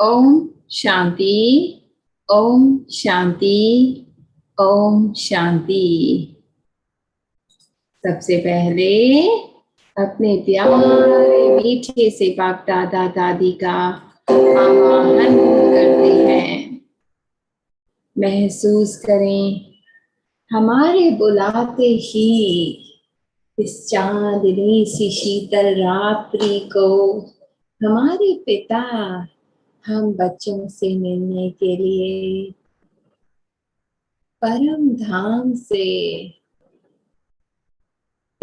ओम शांति। ओम शांति। ओम शांति। सबसे पहले अपने प्यारे मीठे से बाप दादा दादी का आवाहन करते हैं। महसूस करें हमारे बुलाते ही इस चांदनी सी शीतल रात्रि को हमारे पिता हम बच्चों से मिलने के लिए परम धाम से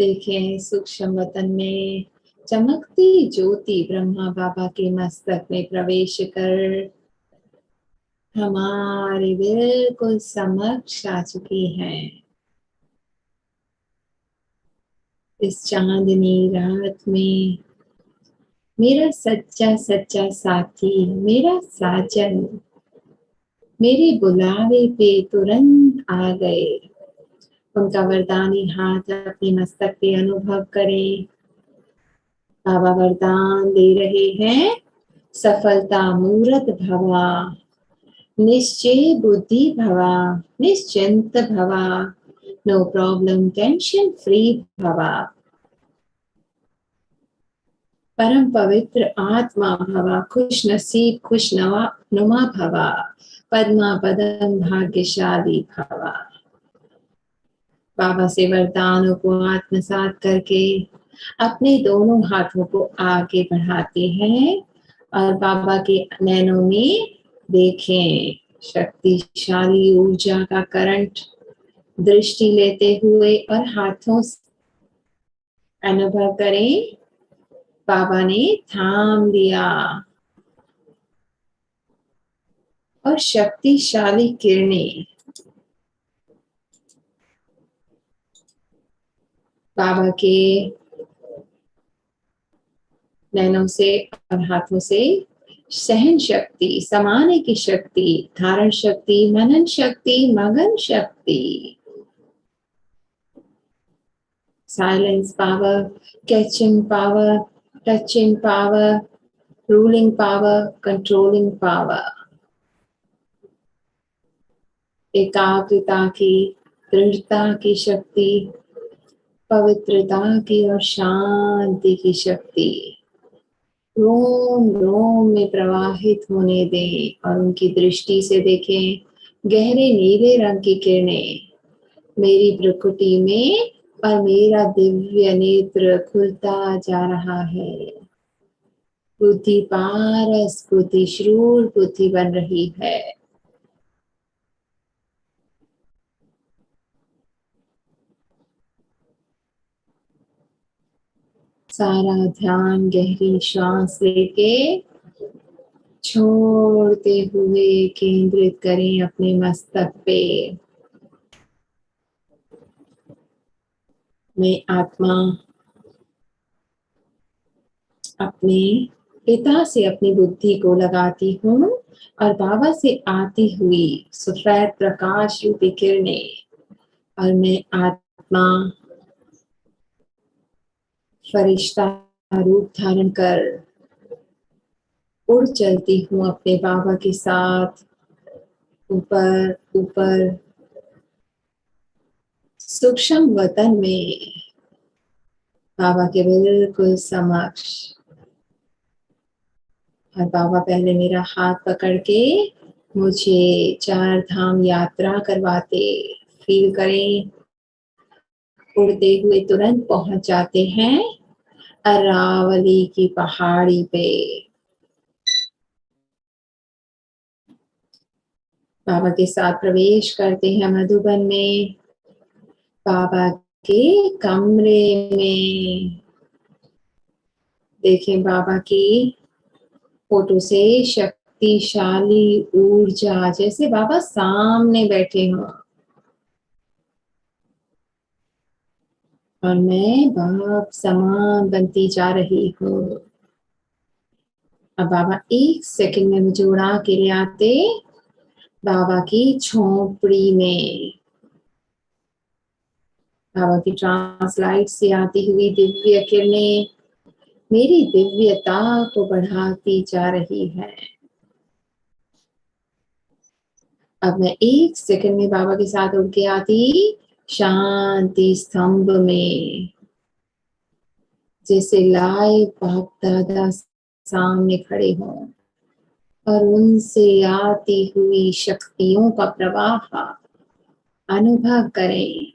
देखें। सूक्ष्म वतन में चमकती ज्योति ब्रह्मा बाबा के मस्तक में प्रवेश कर हमारे बिल्कुल समक्ष आ चुकी है। इस चांदनी रात में मेरा सच्चा सच्चा साथी, मेरा साजन मेरे बुलावे पे तुरंत आ गए। उनका वरदानी हाथ अपने मस्तक पे अनुभव करें। बाबा वरदान दे रहे हैं, सफलता मूर्त भवा, निश्चय बुद्धि भवा, निश्चिंत भवा, नो प्रॉब्लम टेंशन फ्री भवा, परम पवित्र आत्मा भवा, खुश नसीब खुश नुमा भवा, पद्मा पदम भाग्यशाली भवा। बाबा से वरदानों को आत्मसात करके अपने दोनों हाथों को आगे बढ़ाते हैं और बाबा के नैनों में देखें शक्तिशाली ऊर्जा का करंट दृष्टि लेते हुए और हाथों से अनुभव करें। बाबा ने थाम लिया और शक्तिशाली किरणें बाबा के नैनों से और हाथों से सहन शक्ति, समाने की शक्ति, धारण शक्ति, मनन शक्ति, मगन शक्ति, silence power, catching power, touching power, ruling power, controlling power, एकाग्रता की, दृढ़ता की शक्ति, पवित्रता की और शांति की शक्ति रोम रोम में प्रवाहित होने दें और उनकी दृष्टि से देखें गहरे नीले रंग की किरणें मेरी प्रकृति में और मेरा दिव्य नेत्र खुलता जा रहा है। बुद्धि पारस, बुद्धि श्रूर बुद्धि बन रही है। सारा ध्यान गहरी श्वास लेके छोड़ते हुए केंद्रित करें अपने मस्तक पे। मैं आत्मा अपने पिता से अपनी बुद्धि को लगाती हूँ और बाबा से आती हुई सफेद प्रकाश रूपी किरणें और मैं आत्मा फरिश्ता रूप धारण कर उड़ चलती हूँ अपने बाबा के साथ ऊपर ऊपर सूक्ष्म वतन में बाबा के बिल्कुल समक्ष। और बाबा पहले मेरा हाथ पकड़ के मुझे 4 धाम यात्रा करवाते। फील करें उड़ते हुए तुरंत पहुंच जाते हैं अरावली की पहाड़ी पे। बाबा के साथ प्रवेश करते हैं मधुबन में, बाबा के कमरे में। देखें बाबा की फोटो से शक्तिशाली ऊर्जा जैसे बाबा सामने बैठे हों और मैं बाप समान बनती जा रही हूँ। अब बाबा 1 सेकंड में मुझे उड़ा के ले आते बाबा की झोपड़ी में। बाबा की ट्रांसलाइट से आती हुई दिव्य किरणें मेरी दिव्यता को बढ़ाती जा रही है। अब मैं 1 सेकंड में बाबा के साथ उड़ के आती शांति स्तंभ में, जैसे लाइव बाप दादा सामने खड़े हों और उनसे आती हुई शक्तियों का प्रवाह अनुभव करें।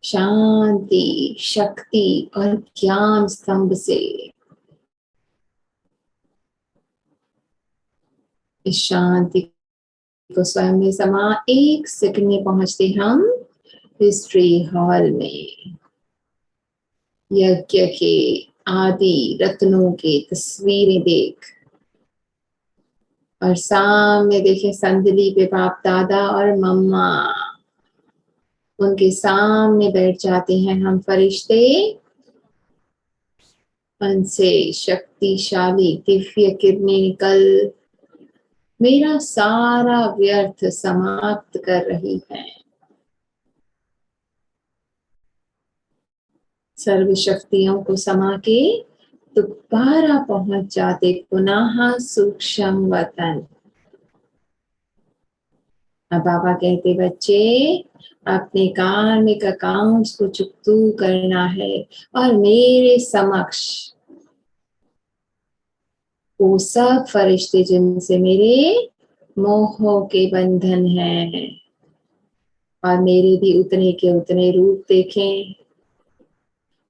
शांति, शक्ति और ज्ञान स्तंभ से इस शांति को स्वयं में समा 1 सेकंड में पहुंचते हम हिस्ट्री हॉल में। यज्ञ के आदि रत्नों की तस्वीरें देख और सामने देखे संदली पे बाप दादा और मम्मा, उनके सामने बैठ जाते हैं हम फरिश्ते। उनसे शक्तिशाली दिव्य किरणें निकल मेरा सारा व्यर्थ समाप्त कर रही है। सर्व शक्तियों को समा के दोबारा पहुंच जाते पुनः सूक्ष्म वतन। अब बाबा कहते बच्चे अपने कार्मिक अकाउंट्स को चुकतू करना है और मेरे समक्ष वो सब फरिश्ते जिनसे मेरे मोह के बंधन हैं और मेरे भी उतने के उतने रूप देखें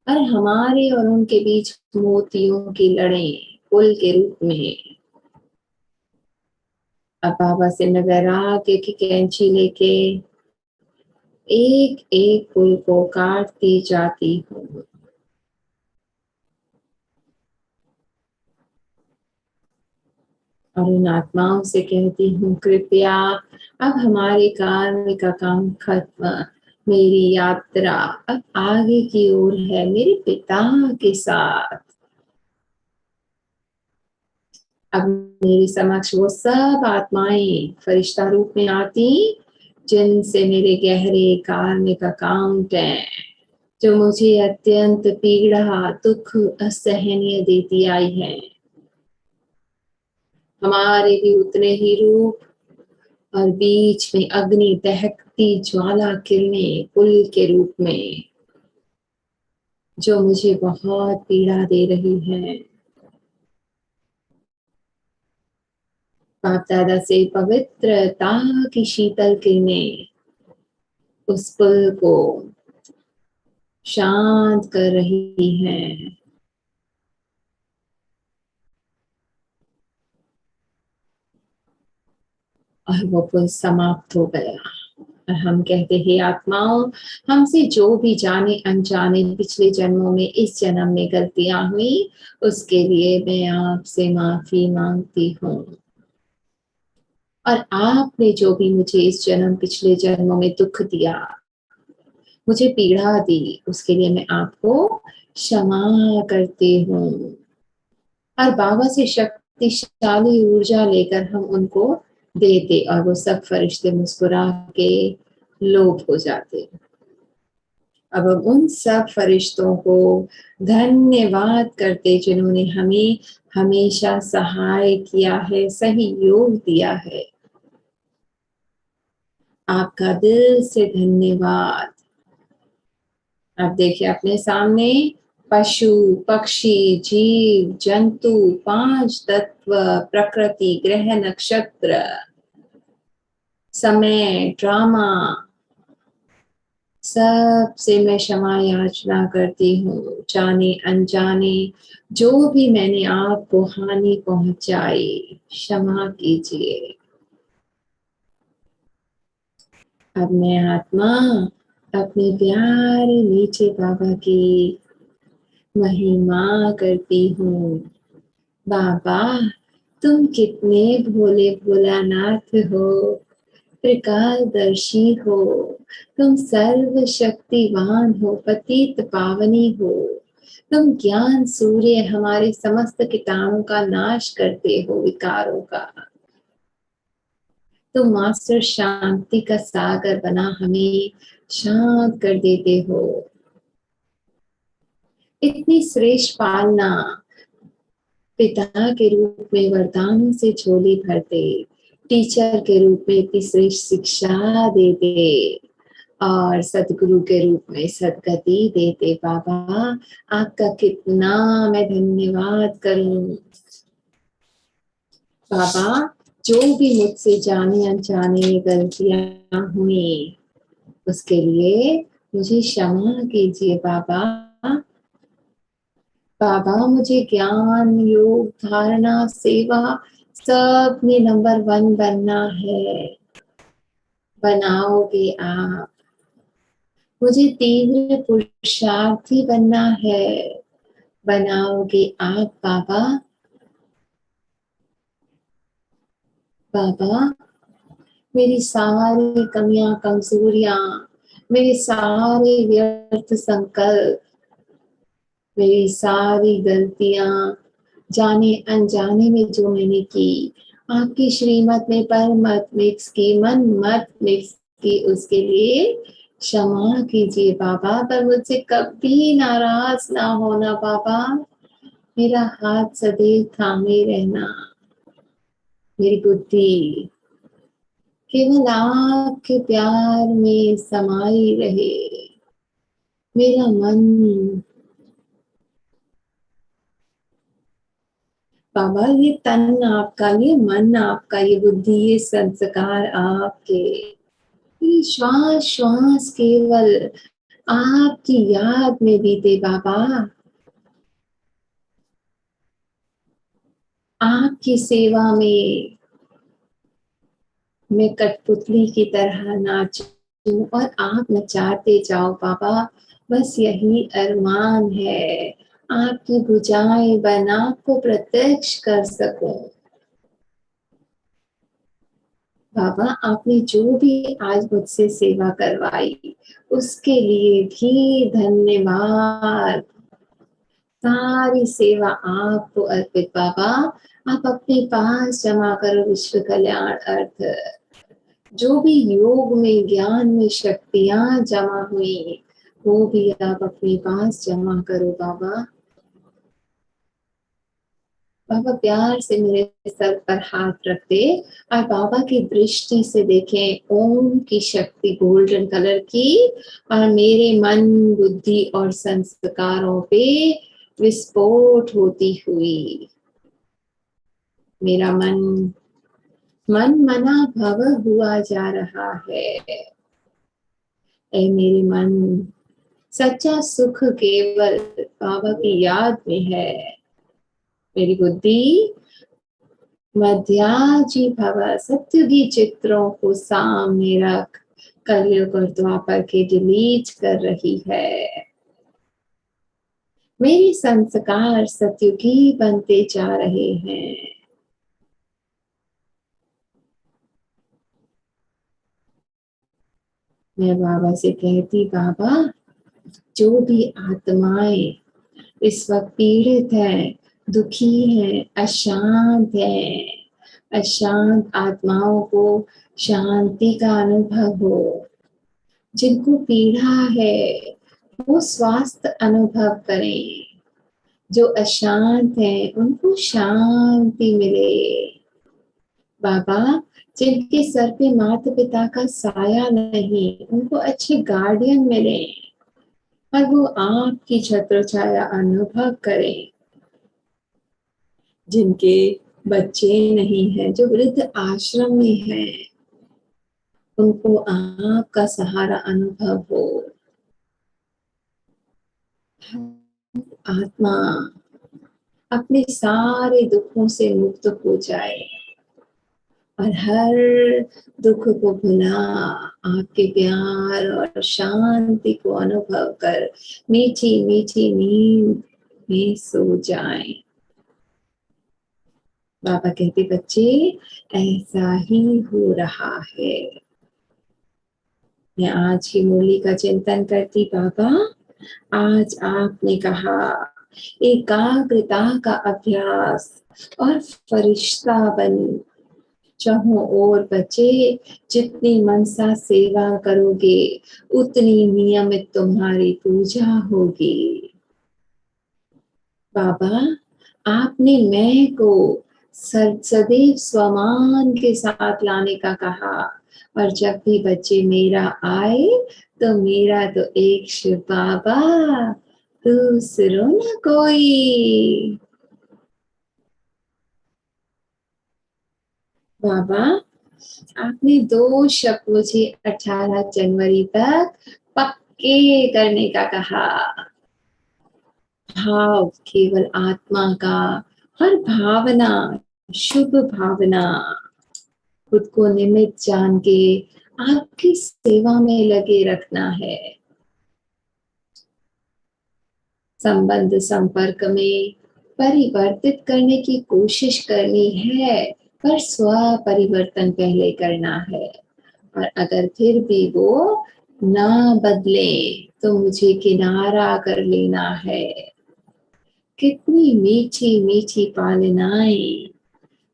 और हमारे और उनके बीच मोतियों की लड़ें पुल के रूप में। अब बाबा से मैं वैराग्य की कैंची लेके एक एक पुल को काटती जाती हूँ। और उन आत्माओं से कहती हूँ कृपया अब हमारे कार्मिक काम खत्म, मेरी यात्रा अब आगे की ओर है मेरे पिता के साथ। अब मेरे समक्ष वो सब आत्माएं फरिश्ता रूप में आती जिनसे मेरे गहरे कार्मिक अकाउंट हैं, जो मुझे अत्यंत पीड़ा दुख असहनीय देती आई है। हमारे भी उतने ही रूप और बीच में अग्नि दहकती ज्वाला किरणें पुल के रूप में, जो मुझे बहुत पीड़ा दे रही है। बाप दादा से पवित्रता की शीतल किरणें उस पुल को शांत कर रही हैं। और वो पुल समाप्त हो गया और हम कहते हैं आत्माओं, हमसे जो भी जाने अनजाने पिछले जन्मों में इस जन्म में गलतियां हुई उसके लिए मैं आपसे माफी मांगती हूँ। और आपने जो भी मुझे इस जन्म पिछले जन्मों में दुख दिया, मुझे पीड़ा दी, उसके लिए मैं आपको क्षमा करती हूँ। और बाबा से शक्तिशाली ऊर्जा लेकर हम उनको देते और वो सब फरिश्ते मुस्कुरा के लोप हो जाते। अब हम उन सब फरिश्तों को धन्यवाद करते जिन्होंने हमें हमेशा सहाय किया है, सही योग दिया है। आपका दिल से धन्यवाद। अब देखिए अपने सामने पशु पक्षी जीव जंतु 5 तत्व प्रकृति ग्रह नक्षत्र समय ड्रामा सबसे मैं क्षमा याचना करती हूँ। जाने अनजाने जो भी मैंने आपको हानि पहुंचाई क्षमा कीजिए। अब मैं आत्मा अपने प्यारे मीठे बाबा की महिमा करती हूँ। बाबा तुम कितने भोले भोलानाथ हो, त्रिकालदर्शी हो, तुम सर्वशक्तिवान हो, पतित पावनी हो, तुम ज्ञान सूर्य हमारे समस्त कीटाणुओं का नाश करते हो, विकारों का। तुम मास्टर शांति का सागर बना हमें शांत कर देते हो। इतनी श्रेष्ठ पालना पिता के रूप में वरदानों से झोली भरते, टीचर के रूप में इतनी श्रेष्ठ शिक्षा देते और सदगुरु के रूप में सदगति देते। बाबा आपका कितना मैं धन्यवाद करूं। बाबा जो भी मुझसे जाने अनजाने गलतियां हुई उसके लिए मुझे क्षमा कीजिए बाबा। बाबा मुझे ज्ञान, योग, धारणा, सेवा सब में नंबर 1 बनना है। बनाओगे आप। मुझे तीव्र पुरुषार्थी बनना है। बनाओगे आप बाबा। बाबा मेरी सारी कमियां, कमजोरियां, मेरे सारे व्यर्थ संकल्प, मेरी सारी गलतियां जाने अनजाने में जो मैंने की, आपकी श्रीमत में पर मत मिक्स की, मन मत मिक्स की, उसके लिए क्षमा कीजिए बाबा। पर मुझसे कभी नाराज ना होना बाबा। मेरा हाथ सदैव थामे रहना। मेरी बुद्धि केवल आपके प्यार में समाई रहे। मेरा मन बाबा, ये तन आपका, ये मन आपका, ये बुद्धि, ये संस्कार आपके, ये श्वास श्वास केवल आपकी याद में बीते बाबा। आपकी सेवा में मैं कठपुतली की तरह नाचूं और आप नचाते जाओ बाबा। बस यही अरमान है, आपकी भुजाएं बन आपको प्रत्यक्ष कर सकूं। बाबा आपने जो भी आज मुझसे सेवा करवाई उसके लिए भी धन्यवाद। सारी सेवा आपको अर्पित बाबा। आप अपने पास जमा करो विश्व कल्याण अर्थ। जो भी योग में, ज्ञान में शक्तियां जमा हुई वो भी आप अपने पास जमा करो बाबा। बाबा प्यार से मेरे सर पर हाथ रखते और बाबा की दृष्टि से देखें ओम की शक्ति गोल्डन कलर की और मेरे मन, बुद्धि और संस्कारों पे विस्फोट होती हुई। मेरा मन मन मना भव हुआ जा रहा है। ऐ मेरे मन, सच्चा सुख केवल बाबा की याद में है। मेरी बुद्धि मध्याजी भव सत्युगी चित्रों को सामने रख कलयुग और द्वापर के डिलीट कर रही है। मेरे संस्कार सत्युगी बनते जा रहे हैं। मैं बाबा से कहती, बाबा जो भी आत्माएं इस वक्त पीड़ित हैं, दुखी हैं, अशांत हैं, अशांत आत्माओं को शांति का अनुभव हो। जिनको पीड़ा है वो स्वास्थ्य अनुभव करें। जो अशांत हैं उनको शांति मिले। बाबा जिनके सर पे माता पिता का साया नहीं उनको अच्छे गार्डियन मिले और वो आपकी छत्र छाया अनुभव करें। जिनके बच्चे नहीं हैं, जो वृद्ध आश्रम में हैं, उनको आपका सहारा अनुभव हो। आत्मा अपने सारे दुखों से मुक्त हो जाए और हर दुख को भुला आपके प्यार और शांति को अनुभव कर मीठी मीठी नींद में सो जाए। बाबा कहते, बच्चे ऐसा ही हो रहा है। मैं आज की मुरली का चिंतन करती, बाबा आज आपने कहा एकाग्रता का अभ्यास और फरिश्ता बन चाहों और बच्चे जितनी मनसा सेवा करोगे उतनी नियमित तुम्हारी पूजा होगी। बाबा आपने मैं को सदैव स्वमान के साथ लाने का कहा। और जब भी बच्चे मेरा आए तो मेरा तो एक शिव बाबा, दूसरों न कोई। बाबा, आपने 2 शब्द मुझे 18 जनवरी तक पक्के करने का कहा। भाव केवल आत्मा का, हर भावना शुभ भावना, खुद को निमित्त जान के आपकी सेवा में लगे रखना है। संबंध संपर्क में परिवर्तित करने की कोशिश करनी है, पर स्व परिवर्तन पहले करना है। और अगर फिर भी वो ना बदले तो मुझे किनारा कर लेना है। कितनी मीठी मीठी पालनाएं,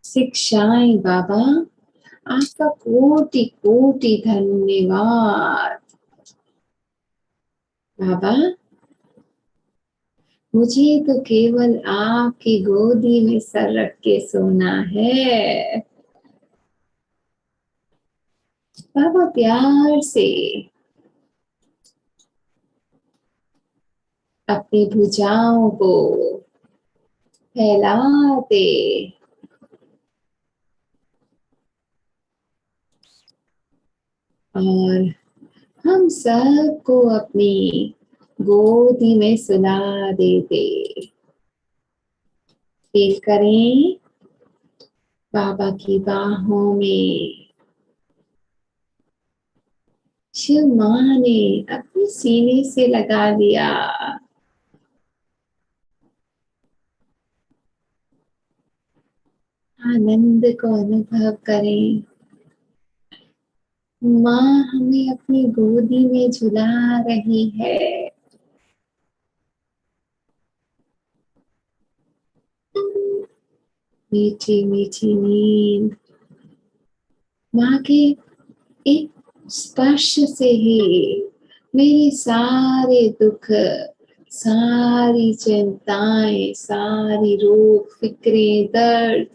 शिक्षाएं बाबा, आपका कोटि कोटि धन्यवाद। बाबा, मुझे तो केवल आपकी गोदी में सर रख के सोना है। बाबा प्यार से अपनी भुजाओं को फैलाते और हम सबको अपनी गोदी में सुला देते। फील करें बाबा की बाहों में शिव माँ ने अपने सीने से लगा लिया। आनंद को अनुभव करें। माँ हमें अपनी गोदी में झुला रही है। मीठी मीठी नींद। माँ के एक स्पर्श से ही मेरे सारे दुख, सारी चिंताएं, सारी रोग फिक्रें, दर्द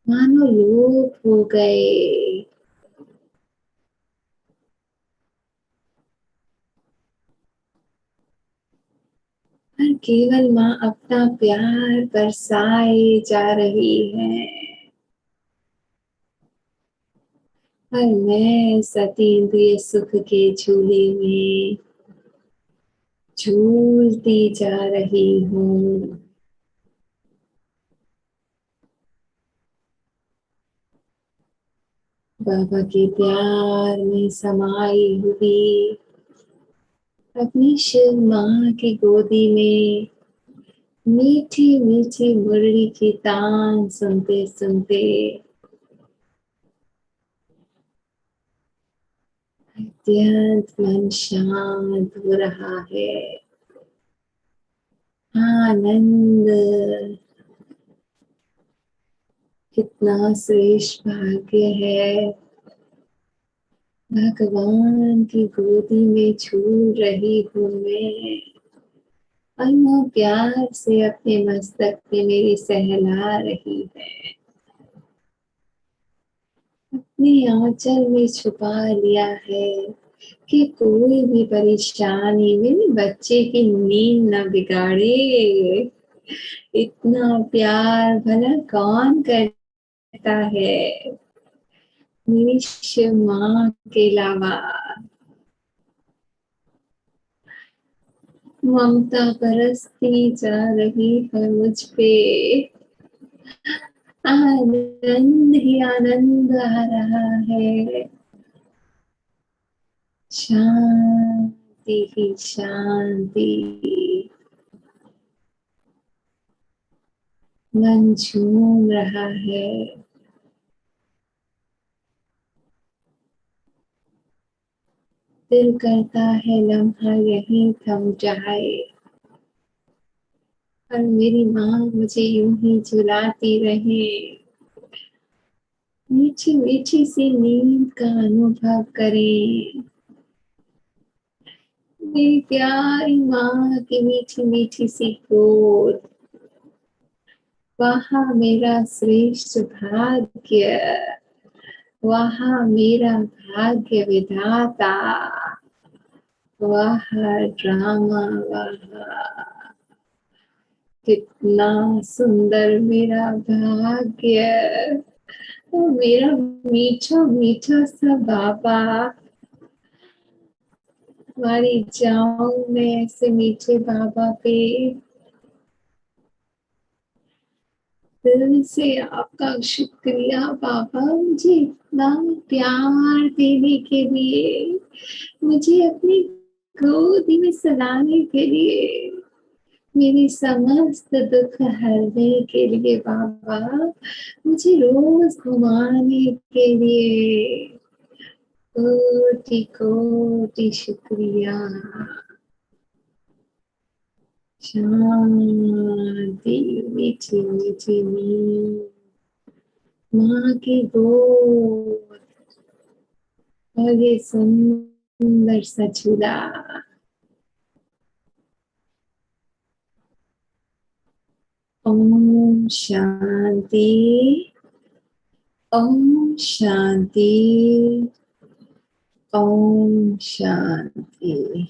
मानो लोप हो गए। और केवल माँ अपना प्यार बरसाए जा रही है। और मैं सतीन्द्रिय सुख के झूले में झूलती जा रही हूँ। बाबा के प्यार में समाई हुई अपनी शिव माँ की गोदी में मीठी मीठी मुरली की तान सुनते सुनते अत्यंत मन शांत हो रहा है। आनंद, कितना श्रेष्ठ भाग्य है। भगवान की गोदी में झूल रही हूँ मैं। और वो प्यार से अपने मस्तक पे मेरी सहला रही है। अपने आंचल में छुपा लिया है कि कोई भी परेशानी मेरे बच्चे की नींद न बिगाड़े। इतना प्यार भला कौन करता है मेरी शिव माँ के अलावा। ममता बरसती जा रही है मुझ पे। आनंद ही आनंद आ रहा है। शांति ही शांति। मन झूम रहा है। दिल करता है लम्हा यहीं थम जाए और मेरी माँ मुझे यूं ही झुलाती रहे। मीठी मीठी सी नींद का अनुभव करें। मेरी प्यारी माँ की मीठी मीठी सी गोद। वहाँ मेरा श्रेष्ठ भाग्य, वहाँ मेरा भाग्य विधाता, वाह ड्रामा वाह, कितना सुंदर मेरा भाग्य। तो मेरा मीठा मीठा सा बाबा, हमारी जाऊं मैं ऐसे मीठे बाबा पे। दिल से आपका शुक्रिया बाबा, मुझे इतना प्यार देने के लिए, मुझे अपनी गोदी में सुलाने के लिए, मेरी समस्त दुख हरने के लिए बाबा, मुझे रोज घुमाने के लिए, कोटि कोटि शुक्रिया। शांति, मीठी मीठी नींद, माँ की गोद और ये सुंदर सा झूला। ओम शांति, ओम शांति, ओम शांति।